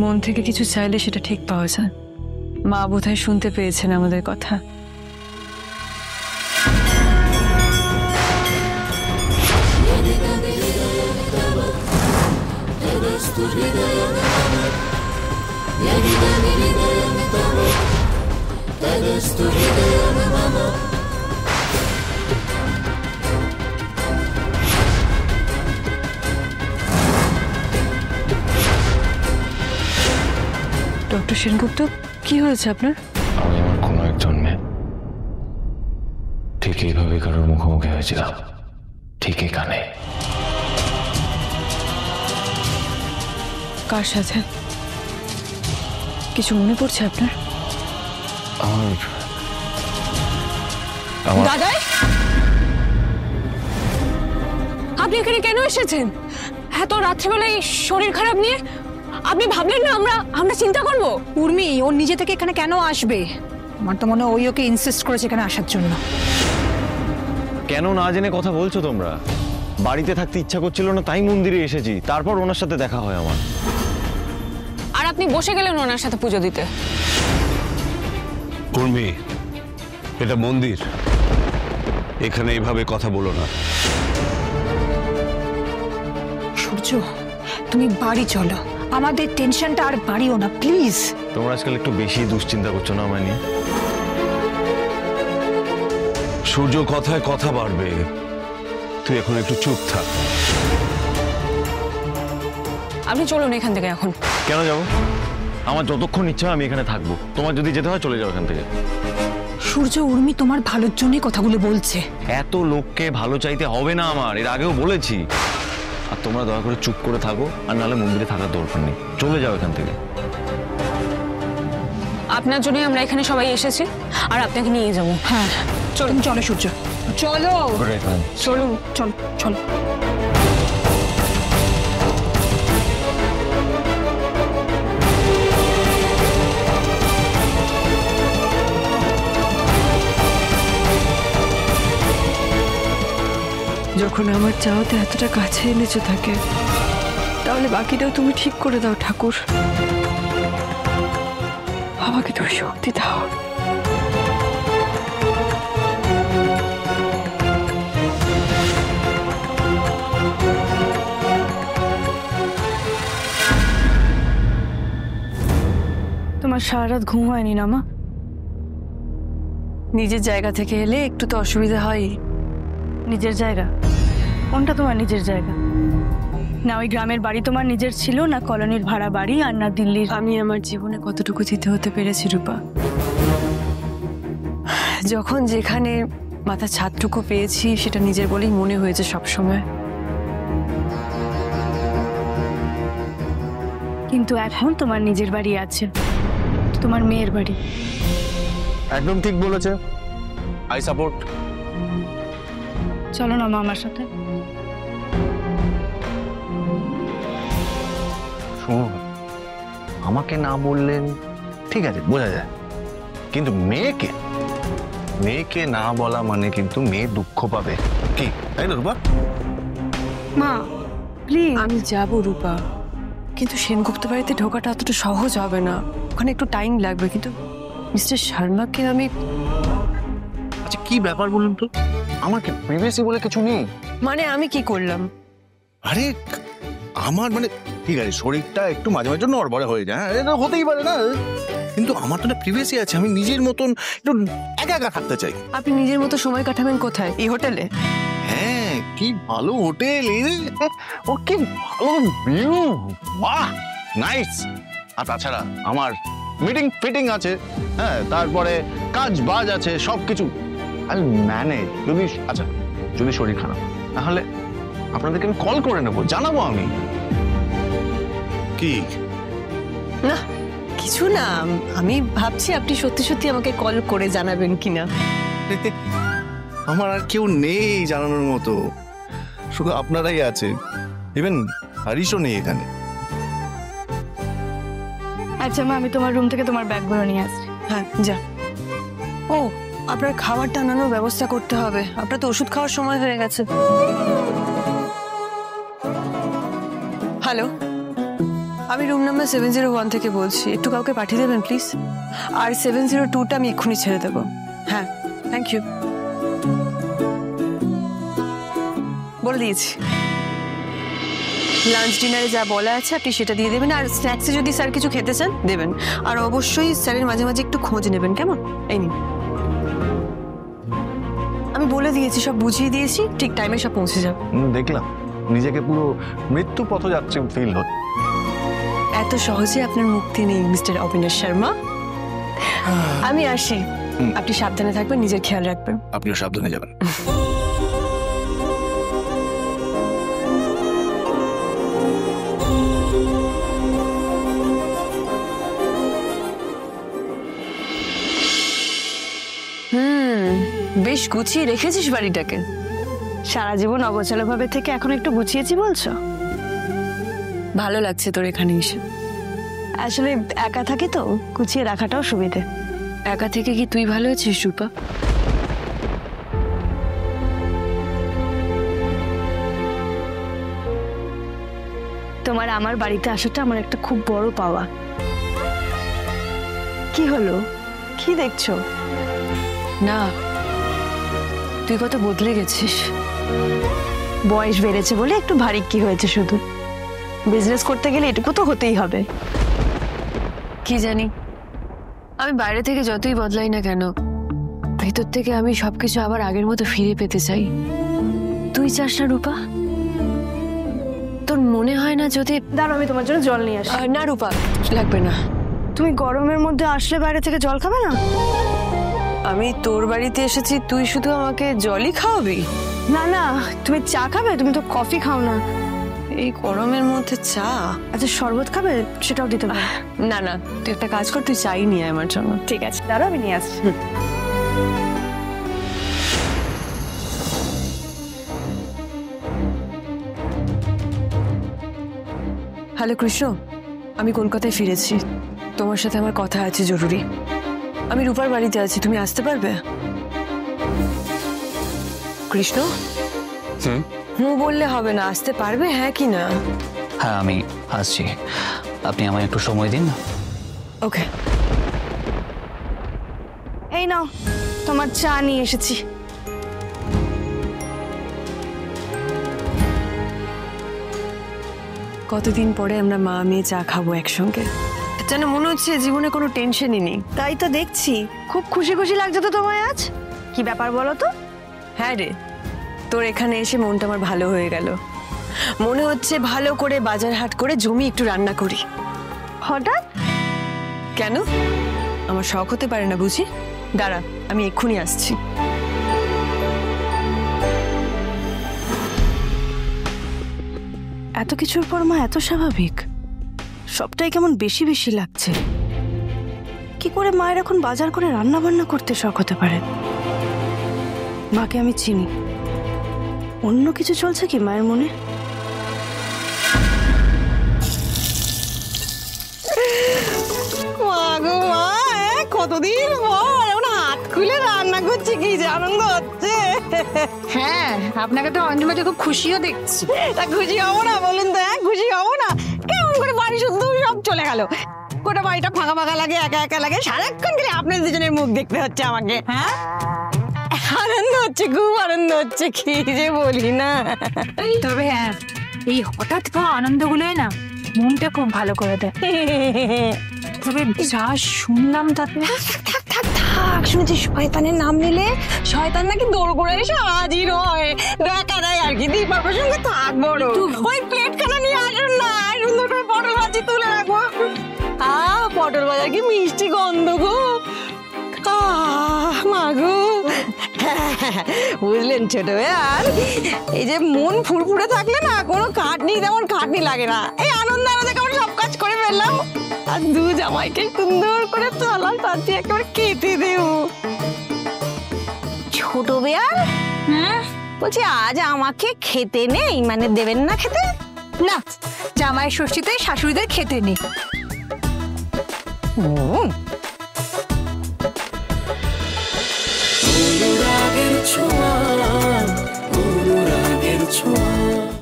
মন থেকে কিছু চাইলে সেটা ঠিক পাওয়া যায়। মা বোধহয় শুনতে পেয়েছেন আমাদের কথা। ডক্টর সেনগুপ্ত, কি হয়েছে আপনার? আমি আমার কোনো এক জন্মে ঠিক এইভাবে কারোর মুখোমুখি হয়েছিলাম, ঠিক এখানে। কার সাথে? কিছু মনে পড়ছে আপনার? দাদাই, আপনি এখানে কেন এসেছেন? এত রাত্রিবেলায় শরীর খারাপ নিয়ে? আপনি ভাবলেন না আমরা চিন্তা করব? উর্মি ও নিজে থেকে এখানে কেন আসবে? আমার তো মনে হয় ওই ওকে ইনসিস্ট করেছে এখানে আসার জন্য। কেন না জেনে কথা বলছো তোমরা? বাড়িতে থাকতে ইচ্ছা করছিল না, তাই মন্দিরে এসেছি। তারপর ওনার সাথে দেখা হয় আমার। আর আপনি বসে গেলেন ওনার সাথে পুজো দিতে। উর্মি, এটা মন্দির, এখানে এইভাবে কথা বলো না। সূর্য, তুমি বাড়ি চলো, আমাদের টেনশনটা আর বাড়িও না প্লিজ। তোমরা আজকাল একটু বেশি দুশ্চিন্তা করছো না আমায় নিয়ে? সূর্য কথায় কথা বাড়বে, তুই এখন একটু চুপ থাক। আপনি চলুন এখান থেকে এখন। কেন যাবো? আমার যতক্ষণ ইচ্ছা আমি এখানে থাকবো। তোমার যদি যেতে হয় চলে যাও এখান থেকে। সূর্য, উর্মি তোমার ভালোর জন্যই কথাগুলো বলছে। এত লোককে ভালো চাইতে হবে না আমার, এর আগেও বলেছি। আর তোমরা দয়া করে চুপ করে থাকো, আর নাহলে মন্দিরে থাকার দরকার নেই। চলে যাও এখান থেকে। আপনার জন্যই আমরা এখানে সবাই এসেছি, আর আপনাকে নিয়ে যাবো। হ্যাঁ চলো, চলো সূর্য, চলো চলুন। চলো চলো। যখন আমার চাওয়াতে এতটা কাছে এনেছো থাকে, তাহলে বাকিটাও তুমি ঠিক করে দাও ঠাকুর। আমাকে তুমি শক্তি দাও। তোমার সারা রাত ঘুম হয়নি না মা? নিজের জায়গা থেকে এলে একটু তো অসুবিধা হয়। নিজের জায়গা কোনটা তোমার নিজের জায়গা? না ওই গ্রামের বাড়ি তোমার নিজের ছিল, না কলোনির ভাড়া বাড়ি, আর না দিল্লির। আমি আমার জীবনে কতটুকু দিতে হতে পেরেছি রূপা। যখন যেখানে মাথা ছাদটুকু পেয়েছি সেটা নিজের বলেই মনে হয়েছে সবসময়। কিন্তু এখন তোমার নিজের বাড়ি আছে, তোমার মেয়ের বাড়ি। একদম ঠিক বলেছে, আই সাপোর্ট। চলো না মা আমার সাথে। শুনুন, আমাকে না বললেন ঠিক আছে, বোঝা যায়, কিন্তু মেয়েকে না বলা মানে কিন্তু মেয়ে দুঃখ পাবে, কি তাই না রূপা? মা প্লিজ। আমি যাবো রূপা, কিন্তু সেনগুপ্ত বাড়িতে ঢোকাটা অতটা সহজ হবে না। ওখানে একটু টাইম লাগবে। কিন্তু মিস্টার শর্মাকে আমি... আচ্ছা কি ব্যাপার বলুন তো? আমার কি প্রিভিয়াসি বলে কিছু নেই? মানে আমি কি করলাম? আরে আমার মানে ঠিক আছে, শরীরটা একটু মাঝে মাঝে নড়বড়ে হয়ে যায়, এটা হতেই পারে না, কিন্তু আমার তো একটা প্রিভিয়াসি আছে। আমি নিজের মতন একটু একা একা থাকতে চাই। আপনি নিজের মতো সময় কাটাবেন কোথায়? এই হোটেলে? হ্যাঁ, কি ভালো হোটেল, ও কি ভালো ভিউ, বাহ নাইস। আর তাছাড়া আমার মিটিং ফিটিং আছে, হ্যাঁ, তারপরে কাজ বাজ আছে, সবকিছু আই ম্যানেজ। যদি শরীর খারাপ, তাহলে আপনাদেরকে আমি কল করে নেবো, জানাবো আমি। কি না কিছু না, আমি ভাবছি আপনি সত্যি সত্যি আমাকে কল করে জানাবেন কিনা। আমার আর কেউ নেই জানানোর মতো, শুধু আপনারাই আছে। ইভেন হরিশও নেই এখানে। আচ্ছা মা, আমি তোমার রুম থেকে তোমার ব্যাগগুলো নিয়ে আসছি। হ্যাঁ যা। ও, আপনার খাবারটা আনানোর ব্যবস্থা করতে হবে, আপনার তো ওষুধ খাওয়ার সময় হয়ে গেছে। হ্যালো আমি রুম নাম্বার 701 থেকে বলছি, একটু কাউকে পাঠিয়ে দেবেন প্লিজ। আর 702টা আমি এক্ষুনি ছেড়ে দেবো। হ্যাঁ, থ্যাংক ইউ। বলে দিয়েছি। লাঞ্চ ডিনারে যা বলা আছে আপনি সেটা দিয়ে দেবেন, আর স্ন্যাক্সে যদি স্যার কিছু খেতে চান দেবেন, আর অবশ্যই স্যারের মাঝে মাঝে একটু খোঁজ নেবেন, কেমন? এই নিন, আমি বলে দিয়েছি, সব বুঝিয়ে দিয়েছি, ঠিক টাইমে সব পৌঁছে যাবে। দেখলাম নিজেকে পুরো মৃত্যু পথ যাচ্ছে ফিল হল। এত সহজে আপনার মুক্তি নেই মিস্টার অবিনাশ শর্মা। আমি আসি, আপনি সাবধানে থাকবেন, নিজের খেয়াল রাখবেন। আপনিও সাবধানে যাবেন। বেশ গুছিয়ে রেখেছিস বাড়িটাকে। সারা জীবন অগোছালো ভাবে থেকে এখন একটু গুছিয়েছি বলছো? ভালো লাগছে তোর এখানে এসে। আসলে একা থাকি তো, গুছিয়ে রাখাটাও সুবিধে। একা থেকে কি তুই ভালো আছিস রূপা? তোমার আমার বাড়িতে আসাটা আমার একটা খুব বড় পাওয়া। কি হলো, কি দেখছো? না, তুই কত বদলে গেছিস। বয়স বেড়েছে বলে একটু ভারী কি হয়েছে শুধু। বিজনেস করতে গেলে এটুকু তো হতেই হবে। কি জানি, আমি বাইরে থেকে যতই বদলাই না কেন, ভেতর থেকে আমি সবকিছু আবার আগের মতো ফিরে পেতে চাই। তুই চাস না রূপা? তোর মনে হয় না যদি... দাঁড়াও, আমি তোমার জন্য জল নিয়ে আসি। না রূপা, লাগবে না। তুমি গরমের মধ্যে আসলে বাইরে থেকে জল খাবে না? আমি তোর বাড়িতে এসেছি, তুই শুধু আমাকে জলই খাওয়াবি? না না, তুমি চা খাবে? তুমি তো কফি খাও না। এই গরমের মধ্যে চা? আচ্ছা, শরবত খাবে? সেটাও দিতে পারো। না না, তুই একটা কাজ কর, তুই চাই নিয়ে আয় আমার জন্য। ঠিক আছে, দাঁড়াও, আমি নিয়ে আসছি। হ্যালো কৃষ্ণ, আমি কলকাতায় ফিরেছি। তোমার সাথে আমার কথা আছে জরুরি। আমি রূপার বাড়িতে আছি, তুমি আসতে পারবে? কৃষ্ণ, হুঁ বললে হবে না, আসতে পারবে হ্যাঁ কি না? হ্যাঁ, আমি আসছি, আপনি আমায় একটু সময় দিন না। ওকে। এই নাও, তোমার চা নিয়ে এসেছি। কতদিন পরে আমরা মা মেয়ে চা খাবো একসঙ্গে, যেন মনে হচ্ছে জীবনে কোনো টেনশনই নেই। তাই তো দেখছি, খুব খুশি খুশি লাগছে তো তোমায় আজ। কি ব্যাপার বলো তো? হ্যাঁ রে, তোর এখানে এসে মনটা আমার ভালো হয়ে গেল। মনে হচ্ছে ভালো করে বাজার হাট করে জমি একটু রান্না করি। হঠাৎ? কেন, আমার শখ হতে পারে না বুঝি? দাঁড়া, আমি এক্ষুনি আসছি। এত কিছুর পর মা এত স্বাভাবিক? সবটাই কেমন বেশি বেশি লাগছে। কি করে মায়ের এখন বাজার করে রান্না বান্না করতে শখ হতে পারে? মাকে আমি চিনি, অন্য কিছু চলছে কি মায়ের মনে? কতদিন পর এখন হাত খুলে রান্না করছি, কি যে আনন্দ হচ্ছে। হ্যাঁ, আপনাকে তো অঞ্জলি খুব খুশিও দেখছি। তা খুশি হবো না বলুন তো? খুশি হবো না? কেমন করে বাড়ি শুদ্ধ সব চলে গেল, গোটা বাড়িটা ফাঁকা ফাঁকা লাগে, একা একা লাগে, সারাক্ষণ গেলে আপনার দুজনের মুখ দেখতে হচ্ছে আমাকে। হ্যাঁ, আনন্দ হচ্ছে, খুব আনন্দ হচ্ছে, কি যে বলি না। তবে হ্যাঁ, এই হঠাৎ পাওয়া আনন্দগুলোই না মনটা খুব ভালো করে দেয়। তবে যা শুনলাম তাতে থাক থাক থাক, শুনেছি শয়তানের নাম নিলে শয়তান নাকি দৌড় করে এসে হাজির হয়, দেখা দেয় আর কি। দীপার প্রসঙ্গে থাক বড়, ওই প্লেটখানা নিয়ে আসুন না, সুন্দর করে পটল ভাজি তুলে রাখবো। পটল ভাজার কি মিষ্টি গন্ধ গো, মাগো। বুঝলেন ছোট আর এই যে মন ফুরফুরে থাকলে না কোনো খাটনি, তেমন খাটনি লাগে না। এই আনন্দ আনন্দে কেমন সব কাজ করে ফেললাম, আর দু জামাইকে সুন্দর করে চালাম, তার দিয়ে একেবারে কেটে দেব। ছোট বেয়ার, বলছি আজ আমাকে খেতে নেই, মানে দেবেন না খেতে? না, জামাই ষষ্ঠীতে শাশুড়িদের খেতে নেই।